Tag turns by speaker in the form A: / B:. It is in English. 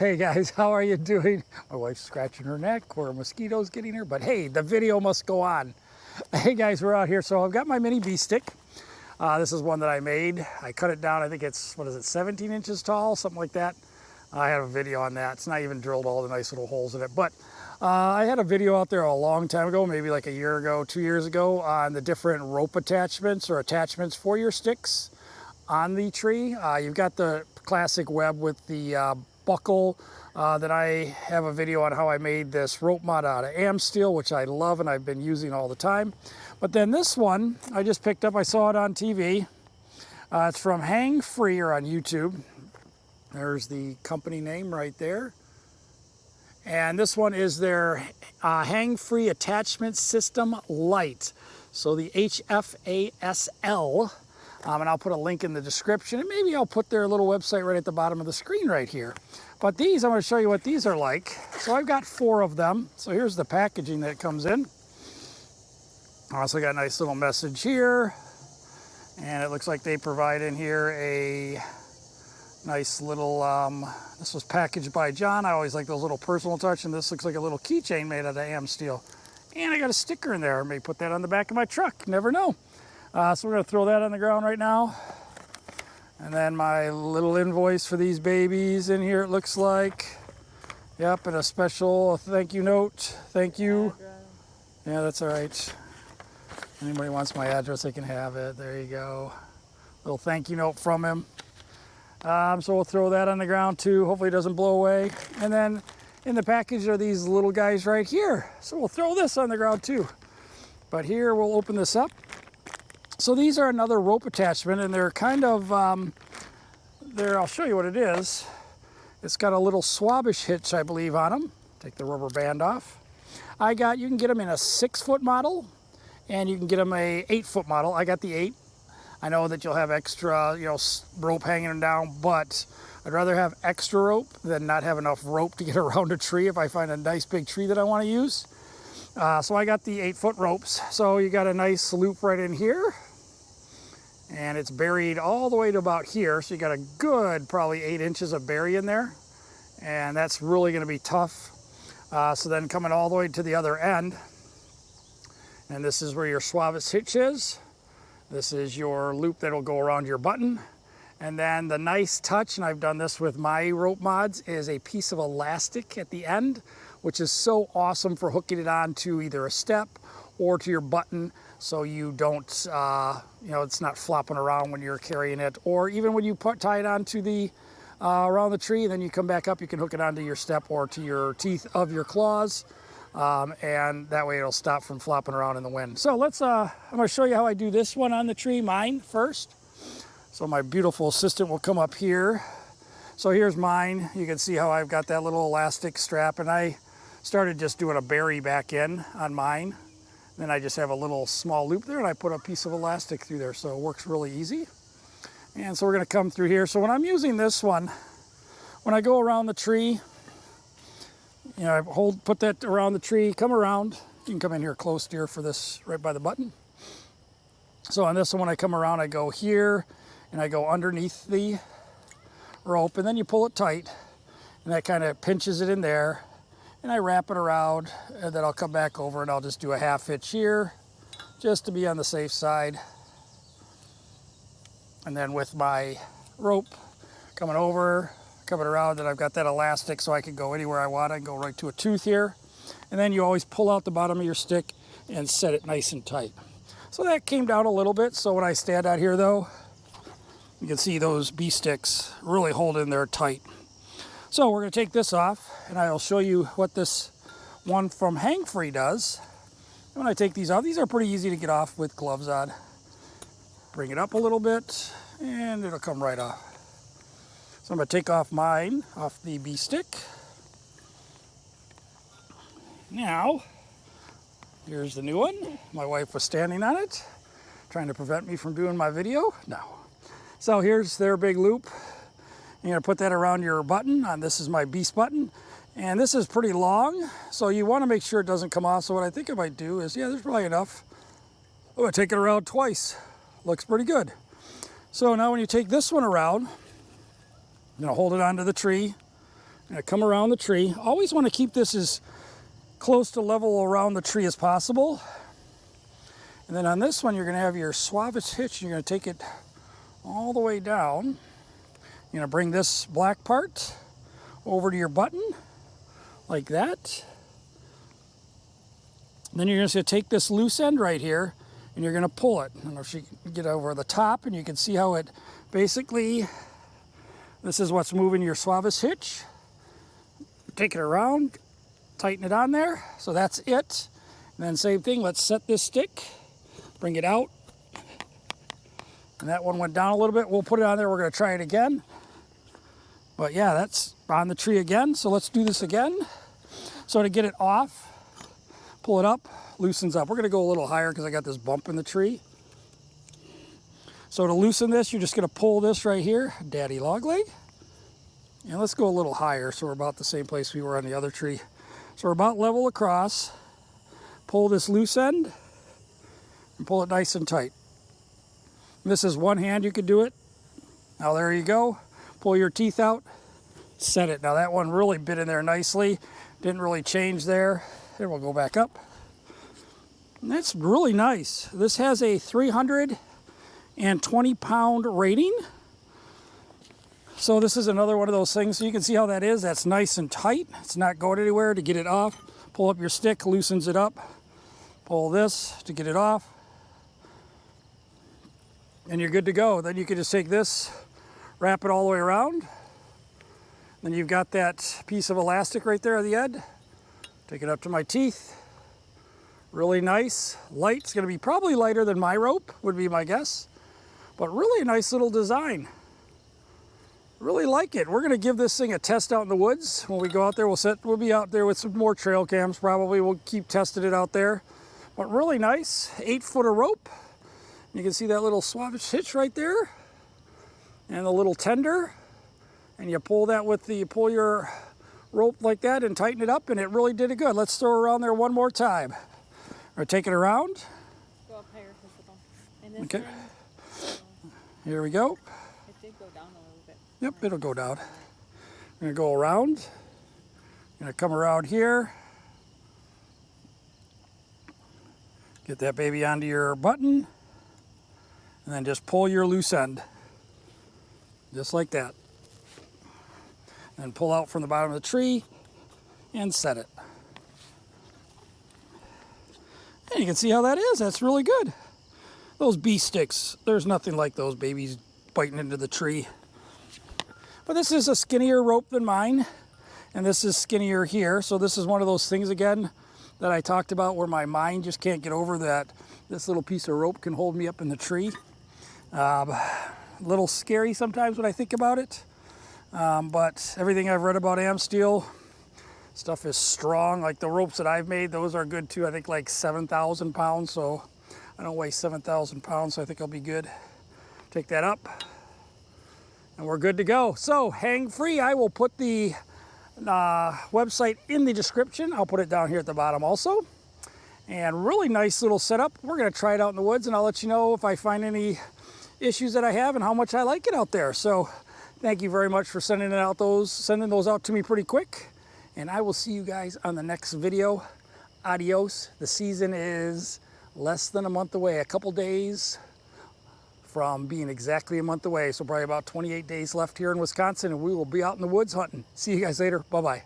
A: Hey guys, how are you doing? My wife's scratching her neck or a mosquito's getting her, but hey, the video must go on. Hey guys, we're out here. So I've got my mini bee stick. This is one that I made. I cut it down. I think it's, 17 inches tall, something like that. I have a video on that. It's not even drilled all the nice little holes in it, but I had a video out there a long time ago, maybe like a year ago, 2 years ago, on the different rope attachments or attachments for your sticks on the tree. You've got the classic web with the buckle. Then I have a video on how I made this rope mod out of Amsteel, which I love and I've been using all the time. But then this one I just picked up. I saw it on TV. It's from HangFree or on YouTube. There's the company name right there. And this one is their HangFree attachment system Lyte. So the H.F.A.S.L. And I'll put a link in the description, and maybe I'll put their little website right at the bottom of the screen right here. But these, I'm going to show you what these are like. So I've got 4 of them. So here's the packaging that comes in. I also got a nice little message here. And it looks like they provide in here a nice little, this was packaged by John. I always like those little personal touch, and this looks like a little keychain made out of Amsteel. And I got a sticker in there. I may put that on the back of my truck. Never know. So we're going to throw that on the ground right now. And then my little invoice for these babies in here, it looks like. Yep, and a special thank you note. Thank you. Yeah, that's all right. Anybody wants my address, they can have it. There you go. Little thank you note from him. So we'll throw that on the ground too. Hopefully it doesn't blow away. And then in the package are these little guys right here. So we'll throw this on the ground too. But here we'll open this up. So these are another rope attachment, and they're kind of, I'll show you what it is. It's got a little Swabish hitch, I believe, on them. Take the rubber band off. You can get them in a 6-foot model, and you can get them a 8-foot model. I got the 8. I know that you'll have extra, rope hanging them down, but I'd rather have extra rope than not have enough rope to get around a tree if I find a nice big tree that I want to use. So I got the 8-foot ropes. So you got a nice loop right in here. And it's buried all the way to about here. So you got a good probably 8 inches of bury in there. And that's really going to be tough. So then coming all the way to the other end. And this is where your Swabish hitch is. This is your loop that will go around your button. And then the nice touch, and I've done this with my rope mods, is a piece of elastic at the end, which is so awesome for hooking it onto either a step or to your button, so you don't, it's not flopping around when you're carrying it, or even when you tie it onto the around the tree, and then you come back up, you can hook it onto your step or to your teeth of your claws, and that way it'll stop from flopping around in the wind. So let's, I'm going to show you how I do this one on the tree, mine first. So my beautiful assistant will come up here. So here's mine. You can see how I've got that little elastic strap, and I started just doing a bury back in on mine. Then I just have a little small loop there, and I put a piece of elastic through there, so it works really easy. And so we're going to come through here. So when I'm using this one, when I go around the tree, I put that around the tree, come around. You can come in here close, dear, for this right by the button. So on this one, when I come around, I go here, and I go underneath the rope, and then you pull it tight, and that kind of pinches it in there. And I wrap it around, and then I'll come back over and I'll just do a half hitch here, just to be on the safe side. And then with my rope coming over, coming around, and I've got that elastic so I can go anywhere I want. I can go right to a tooth here. And then you always pull out the bottom of your stick and set it nice and tight. So that came down a little bit. So when I stand out here though, you can see those bee sticks really hold in there tight. So we're going to take this off, and I'll show you what this one from HangFree does. And when I take these off, these are pretty easy to get off with gloves on. Bring it up a little bit, and it'll come right off. So I'm going to take off mine, off the bee stick. Now, here's the new one. My wife was standing on it, trying to prevent me from doing my video. No. So here's their big loop. You're going to put that around your button. This is my beast button. And this is pretty long, so you want to make sure it doesn't come off. So what I think I might do is, there's probably enough. I'm going to take it around twice. Looks pretty good. So now when you take this one around, hold it onto the tree. Gonna come around the tree. Always want to keep this as close to level around the tree as possible. And then on this one, you're gonna have your H.F.A.S.L hitch. You're gonna take it all the way down. You're gonna bring this black part over to your button, like that. Then you're just gonna take this loose end right here, and you're gonna pull it. I don't know if you can get over the top, and you can see how it basically, this is what's moving your H.F.A.S.L hitch. Take it around, tighten it on there, so that's it. And then same thing, let's set this stick, bring it out. And that one went down a little bit. We'll put it on there, we're gonna try it again. But yeah, that's on the tree again, so let's do this again. So to get it off, pull it up, loosens up. We're gonna go a little higher because I got this bump in the tree. So to loosen this, you're just gonna pull this right here, daddy log leg. And let's go a little higher so we're about the same place we were on the other tree. So we're about level across. Pull this loose end and pull it nice and tight. And this is one hand you could do it. Now there you go. Pull your teeth out, set it. Now that one really bit in there nicely. Didn't really change there. Then we'll go back up. And that's really nice. This has a 320 pound rating. So this is another one of those things. So you can see how that is. That's nice and tight. It's not going anywhere. To get it off, pull up your stick, loosens it up. Pull this to get it off. And you're good to go. Then you can just take this, wrap it all the way around. Then you've got that piece of elastic right there at the end. Take it up to my teeth. Really nice. Light. It's going to be probably lighter than my rope, would be my guess. But really a nice little design. Really like it. We're going to give this thing a test out in the woods. When we go out there, we'll be out there with some more trail cams probably. We'll keep testing it out there. But really nice. 8 foot of rope. You can see that little H.F.A.S.L hitch right there. And the little tender. And you pull that with the, pull your rope like that and tighten it up, and it really did it good. Let's throw it around there one more time. Or take it around.
B: Go up higher, and this
A: okay.
B: Thing,
A: here we go.
B: It did go down a little bit.
A: Yep, it'll go down. We're gonna go around. Gonna come around here. Get that baby onto your button. And then just pull your loose end. Just like that. And pull out from the bottom of the tree and set it. And you can see how that is. That's really good. Those bee sticks, there's nothing like those babies biting into the tree. But this is a skinnier rope than mine, and this is skinnier here. So this is one of those things again that I talked about where my mind just can't get over that this little piece of rope can hold me up in the tree. A little scary sometimes when I think about it. But everything I've read about Amsteel, stuff is strong. Like the ropes that I've made, those are good too. I think like 7,000 pounds. So I don't weigh 7,000 pounds, so I think I'll be good. Take that up and we're good to go. So HangFree, I will put the website in the description. I'll put it down here at the bottom also. And really nice little setup. We're gonna try it out in the woods and I'll let you know if I find any issues that I have and how much I like it out there. So thank you very much for sending those out to me pretty quick. And I will see you guys on the next video. Adios. The season is less than a month away, a couple days from being exactly a month away. So probably about 28 days left here in Wisconsin, and we will be out in the woods hunting. See you guys later. Bye-bye.